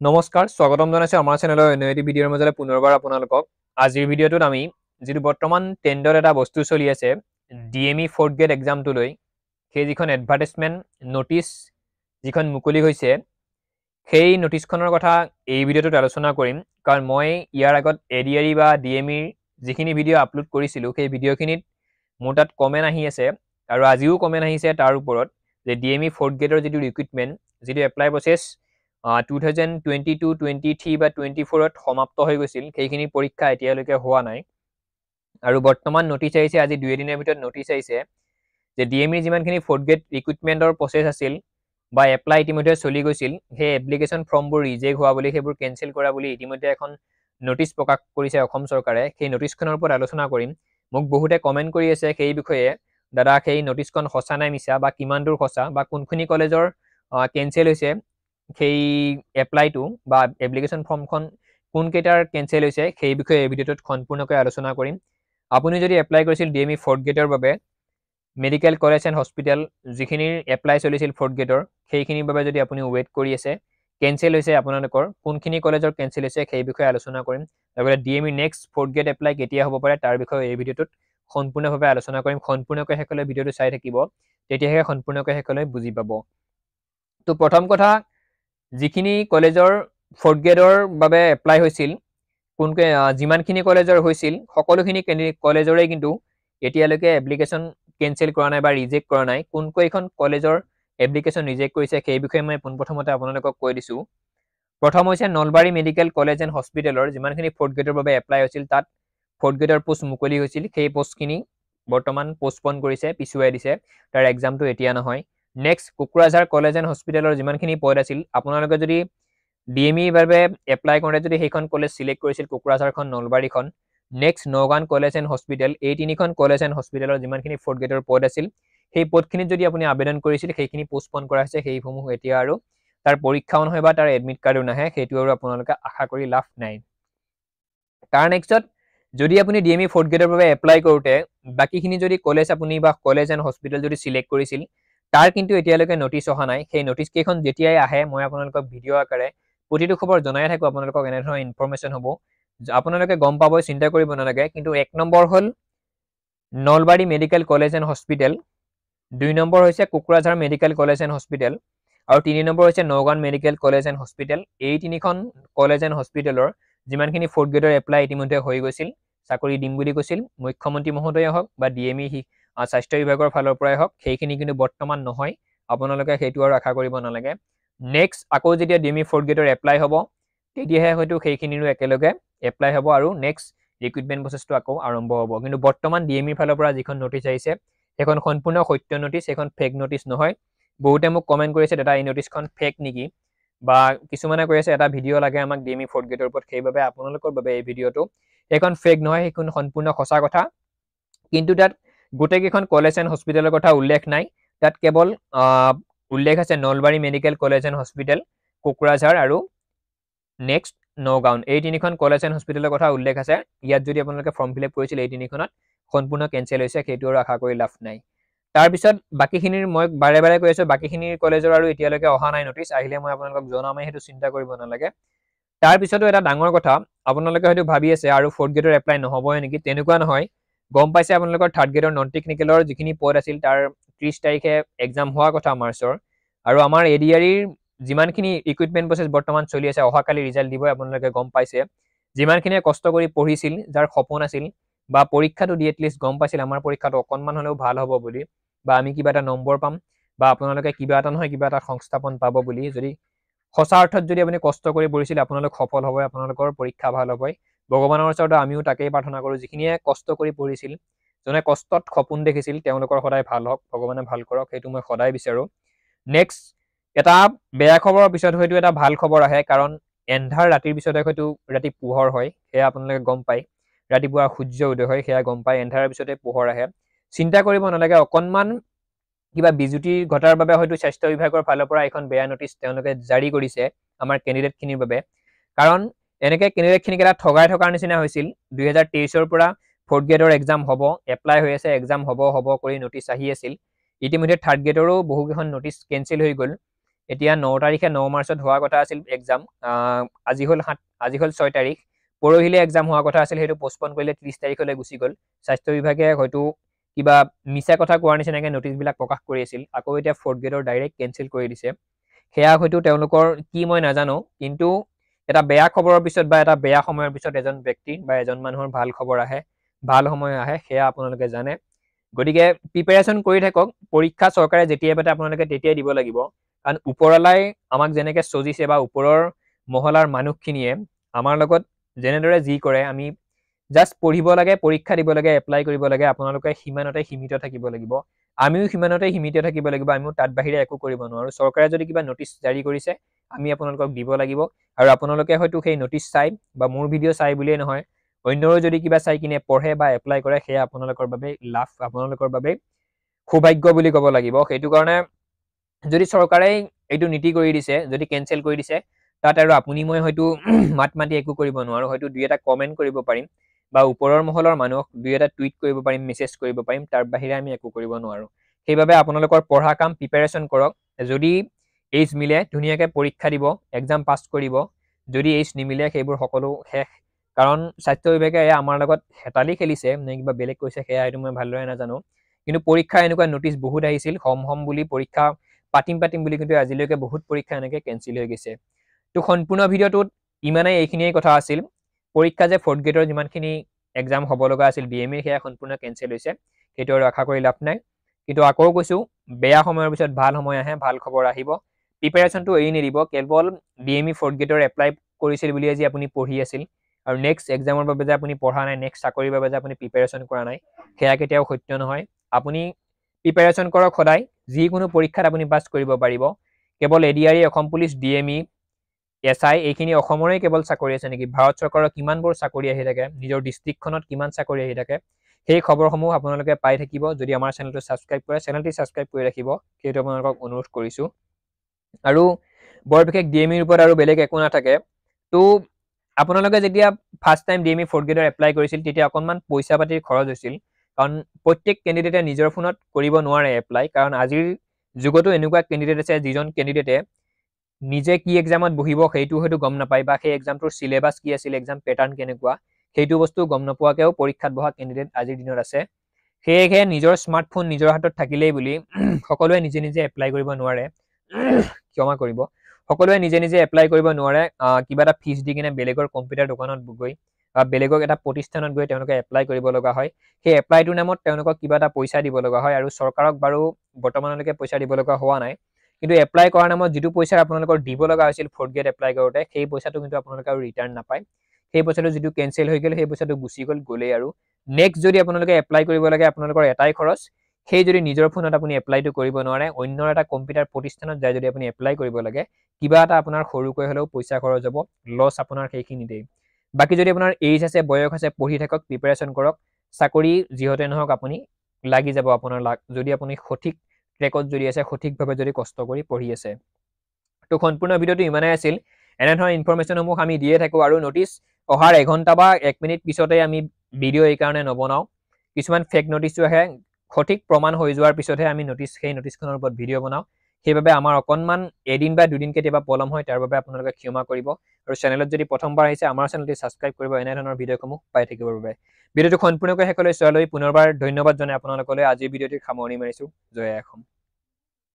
নমস্কাৰ স্বাগতম জনাইছো আমাৰ চেনেলৰ অন্য এটি ভিডিঅ'ৰ মাজলৈ পুনৰবাৰ আপোনালোকক আজিৰ ভিডিঅ'টোত আমি যেটো বৰ্তমান টেন্ডৰ এটা বস্তু চলি আছে ডিএমই 4th গ্ৰেড এক্সামটো লৈ সেই যিখন এডভাৰটাইজমেন্ট নোটিছ যিখন মুকলি হৈছে সেই নোটিছখনৰ কথা এই ভিডিঅ'টোত আলোচনা কৰিম কাৰণ মই ইয়াৰ আগত এডিআৰই বা ডিএমইৰ যিখিনি ভিডিঅ' আপলোড কৰিছিলো সেই ভিডিঅ'খিনিত মোৰ তাত কমেন্ট আহি আছে আৰু আজিও কমেন্ট আহিছে তাৰ ওপৰত যে ডিএমই 4th গ্ৰেডৰ যিটো ৰিক্ৰুটমেন্ট যিটো এপ্লাই প্ৰসেছ 2022-23 বা 24ত সমাপ্ত হৈ গৈছিল সেইখিনি পৰীক্ষা এতিয়ালৈকে হোৱা নাই আৰু বৰ্তমান নোটিছ আহিছে আজি দুই দিনৰ ভিতৰত নোটিছ আহিছে যে ডিএমই যিমানখিনি 4th গ্ৰেড ৰিক্ৰুটমেন্টৰ প্ৰসেছ আছিল বা এপ্লাই ইতিমধ্যে চলি গৈছিল সেই এপ্লিকেশন ফৰ্মবোৰ ৰিজেক্ট হোৱা বুলি সেইবোৰ কেনসেল কৰা বুলি ইতিমধ্যে এখন নোটিছ প্ৰকাশ কৰিছে অসম চৰকাৰে সেই নোটিছখনৰ ওপৰত আলোচনা কৰিম মোক বহুতে কমেন্ট কৰি আছে সেই বিষয়ে দাদা সেই নোটিছখন সঁচা নাই মিছা বা কিমান দূৰ সঁচা বা কোনখিনি কলেজৰ কেনসেল হৈছে সেই এপ্লাইটো বা এপ্লিকেশন ফৰ্মখন কোন কেইটাৰ কেনসেল হৈছে সেই বিষয়ে এই ভিডিঅ'টোত সম্পূৰ্ণকৈ আলোচনা কৰিম আপুনি যদি এপ্লাই কৰিছিল ডিএমই 4th গ্ৰেডৰ বাবে মেডিকেল কলেজ এণ্ড হস্পিটেল যিখিনিৰ এপ্লাই চলিছিল 4th গ্ৰেডৰ সেইখিনিৰ বাবে যদি আপুনি ৱেইট কৰি আছে কেনসেল হৈছে আপোনালোকৰ কোনখিনি কলেজৰ কেনসেল হৈছে সেই বিষয়ে আলোচনা কৰিম লগতে DME next 4th grade apply কেতিয়া হ'ব পাৰে তাৰ বিষয়ে এই ভিডিঅ'টোত সম্পূৰ্ণভাৱে আলোচনা কৰিম সম্পূৰ্ণকৈ শেষলৈ ভিডিঅ'টো চাই থাকিব তেতিয়াহে সম্পূৰ্ণকৈ শেষলৈ বুজি পাব তো প্ৰথম কথা যিখিনি কলেজৰ 4th গ্ৰেডৰ বাবে এপ্লাই হৈছিল কোনকে যিমানখিনি কলেজৰ হৈছিল সকলোখিনি কলেজৰে কিন্তু এতিয়ালৈকে এপ্লিকেশন কেনসেল কৰা নাই বা ৰিজেক্ট কৰা নাই কোনখন কলেজৰ এপ্লিকেশন ৰিজেক্ট কৰিছে সেই বিষয়ে মই পোনপ্ৰথমতে আপোনালোকক কৈ দিছো প্ৰথম হৈছে নলবাৰী মেডিকেল কলেজ এণ্ড হস্পিটেলৰ যিমানখিনি 4th গ্ৰেডৰ বাবে এপ্লাই হৈছিল তাত 4th গ্ৰেডৰ পোষ্ট মুকলি হৈছিল সেই পোষ্টখিনি বৰ্তমান পোষ্টপন কৰিছে পিছুৱাই দিছে তাৰ এক্সামটো এতিয়া নহয় নেক্সট কোকৰাঝাৰ কলেজ এণ্ড হস্পিটেলৰ যিমানখিনি পদ আছিল আপোনালোকে যদি ডিএমই বাবে এপ্লাই কৰোঁতে যদি সেইখন কলেজ সিলেক্ট কৰিছিল কোকৰাঝাৰখন নলবাৰীখন next Nagaon college and hospital এই তিনিখন কলেজ এণ্ড হস্পিটেলৰ যিমানখিনি 4th গ্ৰেডৰ পদ আছিল সেই পদখিনিত যদি আপুনি আবেদন কৰিছিল সেইখিনি পোষ্টপন কৰা হৈছে সেইসমূহ এতিয়া আৰু তাৰ পৰীক্ষাও নহয় বা তাৰ এডমিট কাৰ্ডো নাহে সেইটো আৰু আপোনালোকে আশা কৰি লাভ নাই তাৰ নেক্সটত যদি আপুনি ডিএমই 4th গ্ৰেডৰ বাবে এপ্লাই কৰোঁতে বাকিখিনি যদি কলেজ আপুনি বা কলেজ এণ্ড হস্পিটেল যদি সিলেক্ট কৰিছিল তাৰ কিন্তু এতিয়ালৈকে নোটিছ অহা নাই সেই নোটিছ কেইখন যেতিয়াই আহে মই আপোনালোকক ভিডিঅ' আকাৰে প্ৰতিটো খবৰ জনাই থাকো আপোনালোকক এনে ধৰণৰ ইনফৰমেশন হ'ব আপোনালোকে গম পাবই চিন্তা কৰিব নালাগে কিন্তু এক নম্বৰ হ'ল Nalbari medical college and hospital দুই নম্বৰ হৈছে Kokrajhar medical college and hospital আৰু তিনি নম্বৰ হৈছে Nagaon medical college and hospital এই তিনিখন কলেজ এণ্ড হস্পিটেলৰ যিমানখিনি 4th গ্ৰেডৰ এপ্লাই ইতিমধ্যে হৈ গৈছিল চাকৰি দিম বুলি কৈছিল মুখ্যমন্ত্ৰী মহোদয় হওক বা ডিএমই স্বাস্থ্য বিভাগৰ ফালৰ পৰাই হওক সেইখিনি কিন্তু বৰ্তমান নহয় আপোনালোকে সেইটো আৰু আশা কৰিব নালাগে নেক্সট আকৌ যেতিয়া ডিএমই 4th গ্ৰেডৰ এপ্লাই হ'ব তেতিয়াহে হয়তো সেইখিনিৰো একেলগে এপ্লাই হ'ব আৰু নেক্সট ৰিক্ৰুটমেন্ট প্ৰসেছটো আকৌ আৰম্ভ হ'ব কিন্তু বৰ্তমান ডিএমইৰ ফালৰ পৰা যিখন নোটিছ আহিছে সেইখন সম্পূৰ্ণ সত্য নোটিছ সেইখন ফেক নোটিছ নহয় বহুতে মোক কমেন্ট কৰিছে দাদা এই নোটিছখন ফেক নেকি বা কিছুমানে কৈ আছে এটা ভিডিঅ' লাগে আমাক ডিএমই 4th গ্ৰেডৰ ওপৰত সেইবাবে আপোনালোকৰ বাবে এই ভিডিঅ'টো সেইখন ফেক নহয় সেইখন সম্পূৰ্ণ সঁচা কথা কিন্তু তাত গোটেইকেইখন কলেজ এণ্ড হস্পিটেলৰ কথা উল্লেখ নাই তাত কেৱল উল্লেখ আছে Nalbari medical college and hospital Kokrajhar আৰু নেক্সট নগাঁও এই তিনিখন কলেজ এণ্ড হস্পিটেলৰ কথা উল্লেখ আছে ইয়াত যদি আপোনালোকে ফৰ্ম ফিল আপ কৰিছিল এই তিনিখনত সম্পূৰ্ণ কেনসেল হৈছে সেইটো আৰু আশা কৰি লাভ নাই তাৰপিছত বাকিখিনিৰ মই বাৰে বাৰে কৈ আছো বাকিখিনিৰ কলেজৰ আৰু এতিয়ালৈকে অহা নাই নোটিছ আহিলে মই আপোনালোকক জনামেই সেইটো চিন্তা কৰিব নালাগে তাৰপিছতো এটা ডাঙৰ কথা আপোনালোকে হয়তো ভাবি আছে আৰু 4th গ্ৰেডৰ এপ্লাই নহবই নেকি তেনেকুৱা নহয় গম পাইছে আপোনালোকৰ 3rd গ্ৰেডৰ নন টেকনিকেলৰ যিখিনি পদ আছিল তাৰ 30 তাৰিখে এক্সাম হোৱা কথা মাৰ্চৰ আৰু আমাৰ এডিআৰইৰ যিমানখিনি ৰিক্ৰুটমেন্ট প্ৰসেছ বৰ্তমান চলি আছে অহাকালি ৰিজাল্ট দিবই আপোনালোকে গম পাইছে যিমানখিনি কষ্ট কৰি পঢ়িছিল যাৰ সপোন আছিল বা পৰীক্ষাটো দি এটলিষ্ট গম পাইছিল আমাৰ পৰীক্ষাটো অকনমান হলেও ভাল হ'ব বুলি বা আমি কিবা এটা নম্বৰ পাম বা আপোনালোকে কিবা এটা নহয় কিবা এটা সংস্থাপন পাব বুলি যদি সঁচা অৰ্থত যদি আপুনি কষ্ট কৰি পঢ়িছিল আপোনালোক সফল হ'ব আপোনালোকৰ পৰীক্ষা ভাল হ'ব ভগৱানৰ ওচৰত আমিও তাকেই প্ৰাৰ্থনা কৰো যিখিনিয়ে কষ্ট কৰি পঢ়িছিল যোনে কষ্টত সপোন দেখিছিল তেওঁলোকৰ সদায় ভাল হওক ভগৱানে ভাল কৰক সেইটো মই সদায় বিচাৰো নেক্সট এটা বেয়া খবৰৰ পিছত হয়তো এটা ভাল খবৰ আহে কাৰণ এন্ধাৰ ৰাতিৰ পিছতে হয়তো ৰাতি পোহৰ হয় সেয়া আপোনালোকে গম পায় ৰাতিপুৱা সূৰ্য উদয় হয় সেয়া গম পায় এন্ধাৰৰ পিছতে পোহৰ আহে চিন্তা কৰিব নালাগে অকনমান কিবা বিজুতি ঘটাৰ বাবে হয়তো স্বাস্থ্য বিভাগৰ ফালৰ পৰা এখন বেয়া নোটিছ তেওঁলোকে জাৰি কৰিছে আমাৰ কেণ্ডিডেটখিনিৰ বাবে কাৰণ এনেকৈ কেণ্ডিডেটখিনিক এটা ঠগাই থকাৰ নিচিনা হৈছিল 2023ৰ পৰা 4th গ্ৰেডৰ এক্সাম হ'ব এপ্লাই হৈ আছে এক্সাম হ'ব কৰি নোটিছ আহি আছিল ইতিমধ্যে 3rd গ্ৰেডৰো বহুকেইখন নোটিছ কেনসেল হৈ গ'ল এতিয়া 9 তাৰিখে 9 মাৰ্চত হোৱা কথা আছিল এক্সাম। আজি হ'ল 6 তাৰিখ। পৰহিলে এক্সাম হোৱা কথা আছিল, সেইটো পষ্টপন কৰিলে 30 তাৰিখলৈ গুচি গ'ল। স্বাস্থ্য বিভাগে হয়তো কিবা মিছা কথা কোৱাৰ নিচিনাকৈ নটিচবিলাক প্ৰকাশ কৰি আছিল। আকৌ এতিয়া 4th গ্ৰেডৰ ডাইৰেক্ট কেঞ্চেল কৰি দিছে। সেয়া হয়তো তেওঁলোকৰ কি মই নাজানো, কিন্তু এটা বেয়া খবৰৰ পিছত বা এটা বেয়া সময়ৰ পিছত এজন ব্যক্তি বা এজন মানুহৰ ভাল খবৰ আহে, ভাল সময় আহে, সেয়া আপোনালোকে জানে। গতিকে প্ৰিপেৰেশ্যন কৰি থাকক। পৰীক্ষা চৰকাৰে যেতিয়াই পাতে আপোনালোকে তেতিয়াই দিব লাগিব। কাৰণ ওপৰলাই আমাক যেনেকৈ চজিছে বা ওপৰৰ মহলাৰ মানুহখিনিয়ে আমাৰ লগত যেনেদৰে যি কৰে, আমি জাষ্ট পঢ়িব লাগে, পৰীক্ষা দিব লাগে, এপ্লাই কৰিব লাগে। আপোনালোকে সিমানতে সীমিত থাকিব লাগিব। আমিও সিমানতে সীমিত থাকিব লাগিব। আমিও তাত বাহিৰে একো কৰিব নোৱাৰোঁ। চৰকাৰে যদি কিবা নটিচ জাৰি কৰিছে, আমি আপোনালোকক দিব লাগিব। আৰু আপোনালোকে হয়তো সেই নটিচ চাই বা মোৰ ভিডিঅ' চাই বুলিয়েই নহয়, অন্যৰো যদি কিবা চাই কিনে পঢ়ে বা এপ্লাই কৰে, সেয়া আপোনালোকৰ বাবে লাভ, আপোনালোকৰ বাবে সৌভাগ্য বুলি ক'ব লাগিব। সেইটো কাৰণে যদি চৰকাৰে এইটো নীতি কৰি দিছে, যদি কেঞ্চেল কৰি দিছে, তাত আৰু আপুনি মই হয়তো মাত মাতি একো কৰিব নোৱাৰোঁ। হয়তো 2-এটা কমেণ্ট কৰিব পাৰিম বা ওপৰৰ মহলৰ মানুহক 2-এটা টুইট কৰিব পাৰিম, মেছেজ কৰিব পাৰিম। তাৰ বাহিৰে আমি একো কৰিব নোৱাৰোঁ। সেইবাবে আপোনালোকৰ পঢ়া কাম প্ৰিপেৰেশ্যন কৰক। যদি এইচ মিলে ধুনীয়াকৈ পৰীক্ষা দিব, এক্সাম পাছ কৰিব। যদি এইচ নিমিলে সেইবোৰ সকলো শেষ। কাৰণ স্বাস্থ্য বিভাগে আমাৰ লগত হেতালি খেলিছে নে কিবা বেলেগ কৈছে, সেয়া হয়তো মই ভালদৰে নাজানো। কিন্তু পৰীক্ষা এনেকুৱা নটিচ বহুত আহিছিল, হম বুলি পৰীক্ষা পাতিম বুলি, কিন্তু আজিলৈকে বহুত পৰীক্ষা এনেকৈ কেঞ্চেল হৈ গৈছে। তো সম্পূৰ্ণ ভিডিঅ'টোত ইমানেই, এইখিনিয়ে কথা আছিল। পৰীক্ষা যে 4th গ্ৰেডৰ যিমানখিনি এক্সাম হ'ব লগা আছিল DME, সেয়া সম্পূৰ্ণ কেঞ্চেল হৈছে। সেইটো আৰু আশা কৰি লাভ নাই। কিন্তু আকৌ কৈছোঁ, বেয়া সময়ৰ পিছত ভাল সময় আহে, ভাল খবৰ আহিব। প্ৰিপেৰেশ্যনটো এৰি নিদিব। কেৱল DME 4th গ্ৰেডৰ এপ্লাই কৰিছিল বুলিয়ে যে আপুনি পঢ়ি আছিল আৰু নেক্সট এক্সামৰ বাবে যে আপুনি পঢ়া নাই, নেক্সট চাকৰিৰ বাবে যে আপুনি প্ৰিপেৰেশ্যন কৰা নাই, সেয়া কেতিয়াও সত্য নহয়। আপুনি প্ৰিপেৰেশ্যন কৰক সদায়। যিকোনো পৰীক্ষাত আপুনি পাছ কৰিব পাৰিব। কেৱল ADRE, Assam police, DME, SI এইখিনি অসমৰে কেৱল চাকৰি আছে নেকি? ভাৰত চৰকাৰৰ কিমানবোৰ চাকৰি আহি থাকে, নিজৰ ডিষ্ট্ৰিক্টখনত কিমান চাকৰি আহি থাকে, সেই খবৰসমূহ আপোনালোকে পাই থাকিব যদি আমাৰ চেনেলটো ছাবস্ক্ৰাইব কৰে। চেনেলটি ছাবস্ক্ৰাইব কৰি ৰাখিব, সেইটো আপোনালোকক অনুৰোধ কৰিছোঁ। আৰু বৰ বিশেষ DMEৰ ওপৰত আৰু বেলেগ একো নাথাকে। তো আপোনালোকে যেতিয়া ফাৰ্ষ্ট টাইম DME 4th গ্ৰেডৰ এপ্লাই কৰিছিল, তেতিয়া অকণমান পইচা পাতিৰ খৰচ হৈছিল। কাৰণ প্ৰত্যেক কেণ্ডিডেটে নিজৰ ফোনত কৰিব নোৱাৰে এপ্লাই। কাৰণ আজিৰ যুগতো এনেকুৱা কেণ্ডিডেট আছে, যিজন কেণ্ডিডেটে নিজে কি এক্সামত বহিব সেইটো হয়তো গম নাপায়, বা সেই এক্সামটোৰ চিলেবাছ কি আছিল, এক্সাম পেটাৰ্ণ কেনেকুৱা, সেইটো বস্তু গম নোপোৱাকৈও পৰীক্ষাত বহা কেণ্ডিডেট আজিৰ দিনত আছে। সেয়েহে নিজৰ স্মাৰ্টফোন নিজৰ হাতত থাকিলেই বুলি সকলোৱে নিজে নিজে এপ্লাই কৰিব নোৱাৰে। ক্ষমা কৰিব, সকলোৱে নিজে নিজে এপ্লাই কৰিব নোৱাৰে। কিবা এটা ফিজ দি কিনে বেলেগৰ কম্পিউটাৰ দোকানত গৈ বা বেলেগক এটা প্ৰতিষ্ঠানত গৈ তেওঁলোকে এপ্লাই কৰিব লগা হয়। সেই এপ্লাইটোৰ নামত তেওঁলোকক কিবা এটা পইচা দিব লগা হয়। আৰু চৰকাৰক বাৰু বৰ্তমানলৈকে পইচা দিব লগা হোৱা নাই। কিন্তু এপ্লাই কৰাৰ নামত যিটো পইচা আপোনালোকৰ দিব লগা হৈছিল 4th গ্ৰেড এপ্লাই কৰোঁতে, সেই পইচাটো কিন্তু আপোনালোকে আৰু ৰিটাৰ্ণ নাপায়। সেই পইচাটো যিটো কেঞ্চেল হৈ গ'ল, সেই পইচাটো গুচি গ'লেই আৰু। নেক্সট যদি আপোনালোকে এপ্লাই কৰিব লাগে, আপোনালোকৰ এটাই খৰচ, সেই যদি নিজৰ ফোনত আপুনি এপ্লাইটো কৰিব নোৱাৰে, অন্য এটা কম্পিউটাৰ প্ৰতিষ্ঠানত যাই যদি আপুনি এপ্লাই কৰিব লাগে, কিবা এটা আপোনাৰ সৰুকৈ হ'লেও পইচা খৰচ হ'ব, লছ আপোনাৰ সেইখিনিতেই। বাকী যদি আপোনাৰ এইজ আছে, বয়স আছে, পঢ়ি থাকক, প্ৰিপেৰেশ্যন কৰক। চাকৰি যিহতে নহওক আপুনি লাগি যাব আপোনাৰ যদি আপুনি সঠিক ট্ৰেকত যদি আছে, সঠিকভাৱে যদি কষ্ট কৰি পঢ়ি আছে। তো সম্পূৰ্ণ ভিডিঅ'টো ইমানেই আছিল। এনেধৰণৰ ইনফৰমেশ্যনসমূহ আমি দিয়ে থাকোঁ। আৰু নটিচ অহাৰ এঘণ্টা বা 1 মিনিট পিছতে আমি ভিডিঅ' এইকাৰণে নবনাওঁ। কিছুমান ফেক নটিচো আহে, সঠিক প্ৰমাণ হৈ যোৱাৰ পিছতহে আমি সেই নটিচখনৰ ওপৰত ভিডিঅ' বনাওঁ। সেইবাবে আমাৰ অকণমান এদিন বা দুদিন কেতিয়াবা পলম হয়, তাৰ বাবে আপোনালোকে ক্ষমা কৰিব। আৰু চেনেলত যদি প্ৰথমবাৰ আহিছে, আমাৰ চেনেলটি ছাবস্ক্ৰাইব কৰিব, এনেধৰণৰ ভিডিঅ'সমূহ পাই থাকিবৰ বাবে। ভিডিঅ'টো সম্পূৰ্ণকৈ শেষলৈ চোৱালৈ পুনৰবাৰ ধন্যবাদ জনাই আপোনালোকলৈ আজিৰ ভিডিঅ'টিৰ সামৰণি মাৰিছোঁ। জয় অসম।